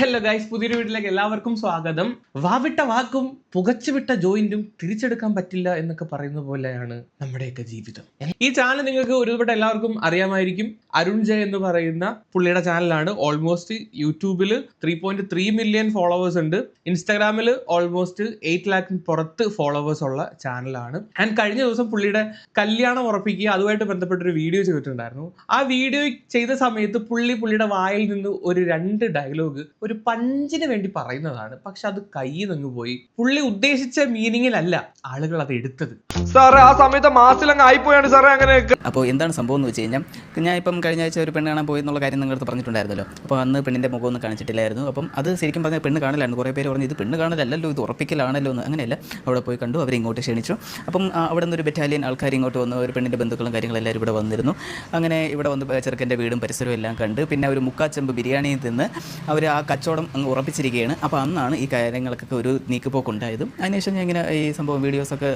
Hello guys, പുതിയൊരു വീട്ടിലേക്ക് എല്ലാവർക്കും സ്വാഗതം. വാവിട്ട വാക്കും പുകച്ചുവിട്ട ജോയിന്റും തിരിച്ചെടുക്കാൻ പറ്റില്ല എന്നൊക്കെ പറയുന്ന പോലെയാണ് നമ്മുടെയൊക്കെ ജീവിതം. ഈ ചാനൽ നിങ്ങൾക്ക് ഒരുപാട് എല്ലാവർക്കും അറിയാമായിരിക്കും. അരുൺ ജയ് എന്ന് പറയുന്ന പുള്ളിയുടെ ചാനലാണ്. ഓൾമോസ്റ്റ് യൂട്യൂബിൽ 3.3 മില്യൺ ഫോളോവേഴ്സ് ഉണ്ട്. ഇൻസ്റ്റാഗ്രാമിൽ ഓൾമോസ്റ്റ് 8 ലാഖിന് പുറത്ത് ഫോളോവേഴ്സ് ഉള്ള ചാനലാണ്. ആൻഡ് കഴിഞ്ഞ ദിവസം പുള്ളിയുടെ കല്യാണം ഉറപ്പിക്കുക അതുമായിട്ട് ബന്ധപ്പെട്ടൊരു വീഡിയോ ചെയ്തിട്ടുണ്ടായിരുന്നു. ആ വീഡിയോ ചെയ്ത സമയത്ത് പുള്ളിയുടെ വായിൽ നിന്ന് ഒരു 2 ഡയലോഗ് ഒരു പഞ്ചിന് വേണ്ടി പറയുന്നതാണ്. പക്ഷെ അത് കയ്യിൽ നിന്ന് പോയി. പുള്ളി ഉദ്ദേശിച്ച മീനിങ്ങിലല്ല ആളുകൾ അത് എടുത്തത്. സാറേ ആ സമയത്ത് മാസിലങ്ങ് ആയിപ്പോയാണ് സാറേ അങ്ങനെയൊക്കെ. അപ്പോൾ എന്താണ് സംഭവം എന്ന് വെച്ച് കഴിഞ്ഞാൽ, ഞാൻ ഇപ്പം കഴിഞ്ഞ ആഴ്ച ഒരു പെണ്ണ് കാണാൻ പോയി എന്നുള്ള കാര്യം നിങ്ങളടുത്ത് പറഞ്ഞിട്ടുണ്ടായിരുന്നല്ലോ. അപ്പോൾ അന്ന് പെണ്ണിൻ്റെ മുഖമൊന്നും കാണിച്ചിട്ടില്ലായിരുന്നു. അപ്പം അത് ശരിക്കും പറഞ്ഞാൽ പെണ്ണ് കാണലായിരുന്നു. കുറേ പേര് പറഞ്ഞു ഇത് പെണ്ണ് കാണലല്ലോ, ഇത് ഉറപ്പിക്കലാണല്ലോ എന്ന്. അങ്ങനെയല്ല, അവിടെ പോയി കണ്ടു, അവരെ ഇങ്ങോട്ട് ക്ഷണിച്ചു. അപ്പം അവിടെ നിന്നൊരു ബറ്റാലിയൻ ആൾക്കാർ ഇങ്ങോട്ട് വന്നു. ഒരു പെണ്ണിൻ്റെ ബന്ധുക്കളും കാര്യങ്ങളെല്ലാവരും ഇവിടെ വന്നിരുന്നു. അങ്ങനെ ഇവിടെ വന്ന് ചെറുക്കൻ്റെ വീടും പരിസരവും എല്ലാം കണ്ട് പിന്നെ ഒരു മുക്കാച്ചെമ്പ് ബിരിയാണിയിൽ നിന്ന് അവർ ആ കച്ചവടം അങ്ങ് ഉറപ്പിച്ചിരിക്കുകയാണ്. അപ്പോൾ അന്നാണ് ഈ കാര്യങ്ങൾക്കൊക്കെ ഒരു നീക്കുപോക്കുണ്ടായതും. അതിനുശേഷം ഞാൻ ഇങ്ങനെ ഈ സംഭവം വീഡിയോസൊക്കെ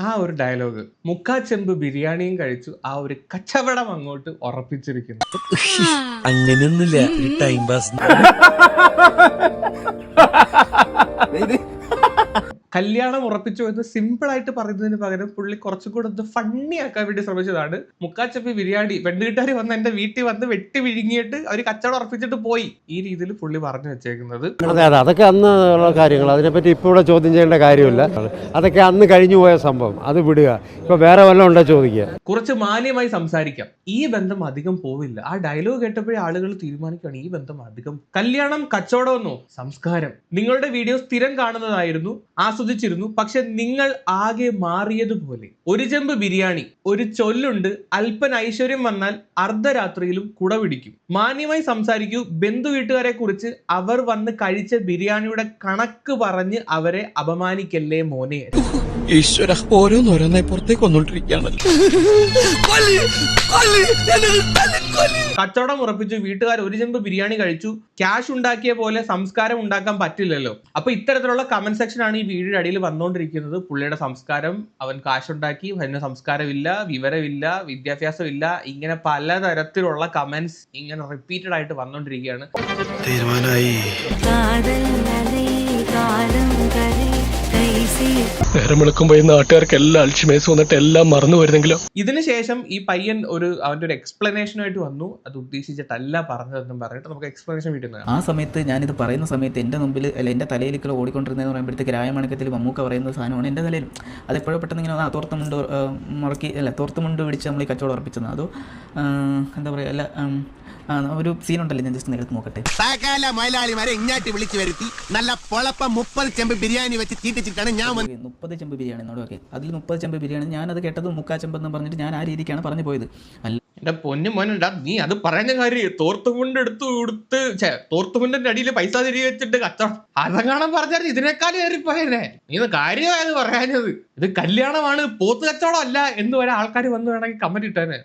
ആ ഒരു ഡയലോഗ് മുക്കാച്ചെമ്പ് ബിരിയാണിയും കഴിച്ചു, ആ ഒരു കച്ചവടം അങ്ങോട്ട് ഉറപ്പിച്ചിരിക്കുന്നു. അങ്ങനെയൊന്നുമില്ല, ടൈം പാസ്. കല്യാണം ഉറപ്പിച്ചു എന്ന് സിമ്പിൾ ആയിട്ട് പറയുന്നതിന് പകരം പുള്ളി കുറച്ചും കൂടെ ഒന്ന് ഫണ്ണി ആക്കാൻ വേണ്ടി ശ്രമിച്ചതാണ്. മുക്കാച്ചെമ്പ് ബിരിയാണി പെണ്ണുകെട്ടാർ വന്ന് എന്റെ വീട്ടിൽ വന്ന് വെട്ടി വിഴുങ്ങിയിട്ട് അവർ കച്ചവടം ഉറപ്പിച്ചിട്ട് പോയി. ഈ രീതിയിൽ പുള്ളി പറഞ്ഞു വെച്ചേക്കുന്നത്. അതെ, അതൊക്കെ അന്ന് ഉള്ള കാര്യങ്ങൾ. അതിനെപ്പറ്റി ഇപ്പോൾ ഇവിടെ ചോദ്യം ചെയ്യേണ്ട കാര്യമില്ല. അതൊക്കെ അന്ന് കഴിഞ്ഞു പോയ സംഭവം, അത് വിടുക. ഇപ്പൊ വേറെ വല്ലതും ഉണ്ടോ ചോദിക്കുക. കുറച്ച് മാന്യമായി സംസാരിക്കാം. ഈ ബന്ധം അധികം പോവില്ല. ആ ഡയലോഗ് കേട്ടപ്പോഴേ ആളുകൾ തീരുമാനിക്കുകയാണ് ഈ ബന്ധം അധികം. കല്യാണം കച്ചവടമെന്നോ സംസ്കാരം. നിങ്ങളുടെ വീഡിയോ സ്ഥിരം കാണുന്നതായിരുന്നു, ആസ്വദിച്ചിരുന്നു. പക്ഷെ നിങ്ങൾ ആകെ മാറിയതുപോലെ. ഒരു ചെമ്പ് ബിരിയാണി, ഒരു ചൊല്ലുണ്ട്, അല്പൻ ഐശ്വര്യം വന്നാൽ അർദ്ധരാത്രിയിലും കുട പിടിക്കും. മാന്യമായി സംസാരിക്കൂ. ബന്ധു വീട്ടുകാരെ കുറിച്ച് അവർ വന്ന് കഴിച്ച ബിരിയാണിയുടെ കണക്ക് പറഞ്ഞ് അവരെ അപമാനിക്കല്ലേ മോനെ. ഈശ്വര, ഓരോന്നോരോന്നായി പുറത്തേക്ക് വന്നോണ്ടിരിക്കുകയാണ്. കച്ചവടം ഉറപ്പിച്ചു, വീട്ടുകാർ ഒരു ചെമ്പ് ബിരിയാണി കഴിച്ചു. ക്യാഷ് ഉണ്ടാക്കിയ പോലെ സംസ്കാരം ഉണ്ടാക്കാൻ പറ്റില്ലല്ലോ. അപ്പൊ ഇത്തരത്തിലുള്ള കമന്റ് സെക്ഷൻ ആണ് ഈ വീഡിയോയുടെ അടിയിൽ വന്നുകൊണ്ടിരിക്കുന്നത്. പുള്ളിയുടെ സംസ്കാരം, അവൻ കാശുണ്ടാക്കി, അവന് സംസ്കാരമില്ല, വിവരമില്ല, വിദ്യാഭ്യാസമില്ല, ഇങ്ങനെ പലതരത്തിലുള്ള കമന്റ്സ് ഇങ്ങനെ റിപ്പീറ്റഡ് ആയിട്ട് വന്നുകൊണ്ടിരിക്കുകയാണ്. തീരുമാനമായി. നേരം വിളിക്കുമ്പോ ഈ നാട്ടുകാർക്ക് എല്ലാം അൽഷിമേഴ്സ് വന്നിട്ട് എല്ലാം മറന്നു വരുന്നെങ്കിലോ. ഇതിനുശേഷം ഈ പയ്യൻ അവന്റെ ഒരു എക്സ്പ്ലനേഷനായിട്ട് വന്നു. അത് ഉദ്ദേശിച്ചിട്ടല്ല പറഞ്ഞതെന്നും പറഞ്ഞിട്ട് നമുക്ക് എക്സ്പ്ലനേഷൻ വീട്ടിൽ. ആ സമയത്ത് ഞാനിത് പറയുന്ന സമയത്ത് എൻ്റെ മുമ്പിൽ അല്ല എൻ്റെ തലയിലേക്കുള്ള ഓടിക്കൊണ്ടിരുന്നതെന്ന് പറയുമ്പോഴത്തേക്ക് രായമണക്കത്തിൽ മമ്മൂക്ക പറയുന്ന സാധനമാണ് എൻ്റെ തലയിലും. അതെപ്പോഴും പെട്ടെന്ന് ഇങ്ങനെ തോർത്തുമുണ്ട് മുറക്കി അല്ല തോർത്തുമുണ്ട് പിടിച്ച് നമ്മൾ ഈ കച്ചവടം ഉറപ്പിച്ചത്. അതോ എന്താ പറയുക, അല്ല ഒരു സീനുണ്ടല്ലോ, ഞാൻ ജസ്റ്റ് നേരത്തെ നോക്കട്ടെ. സകല മലയാളിമാരെ ഇങ്ങാട്ടി വിളിച്ചു വരുത്തി നല്ല പൊളപ്പം 30 ചെമ്പ് ബിരിയാണി വെച്ച് തീറ്റിച്ചിട്ടാണ് ഞാൻ 30 ചെമ്പ് ബിരിയാണി എന്നോട്. ഓക്കെ, അതിൽ 30 ചെമ്പ് ബിരിയാണി ഞാനത് കേട്ടത് മുക്കാച്ചെമ്പ് എന്ന് പറഞ്ഞിട്ട് ഞാൻ ആ രീതിക്കാണ് പറഞ്ഞു പോയത്. അല്ല എന്റെ പൊന്നു മോനുണ്ടാ, നീ അത് പറയുന്ന കാര്യം തോർത്തുമുണ്ട് എടുത്ത് കൊടുത്ത് തോർത്തുമുണ്ടിന്റെ അടിയിൽ പൈസ തിരികെ വെച്ചിട്ട് കച്ചവടം അതെങ്ങാണം പറഞ്ഞാൽ ഇതിനേക്കാളും ഏറിപ്പോയല്ലേ. നീ കാര്യമായത് പറയാഞ്ഞത്. ഇത് കല്യാണമാണ്, പോത്ത് കച്ചവടം അല്ല എന്ന് വരെ ആൾക്കാർ വന്ന് വേണമെങ്കിൽ കമന്റ് ഇട്ടേനെ.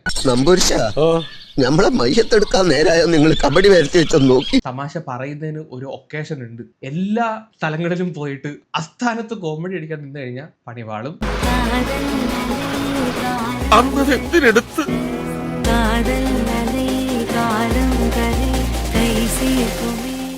നമ്മളെ മയ്യത്തെടുക്കാൻ നേരായോ നിങ്ങൾ കബഡി വരുത്തി വെച്ചോ നോക്കി. തമാശ പറയുന്നതിന് ഒരു ഒക്കേഷൻ ഉണ്ട്. എല്ലാ സ്ഥലങ്ങളിലും പോയിട്ട് അസ്ഥാനത്ത് കോമഡി അടിക്കാൻ നിന്ന് കഴിഞ്ഞാൽ പണിവാളും. അന്ന്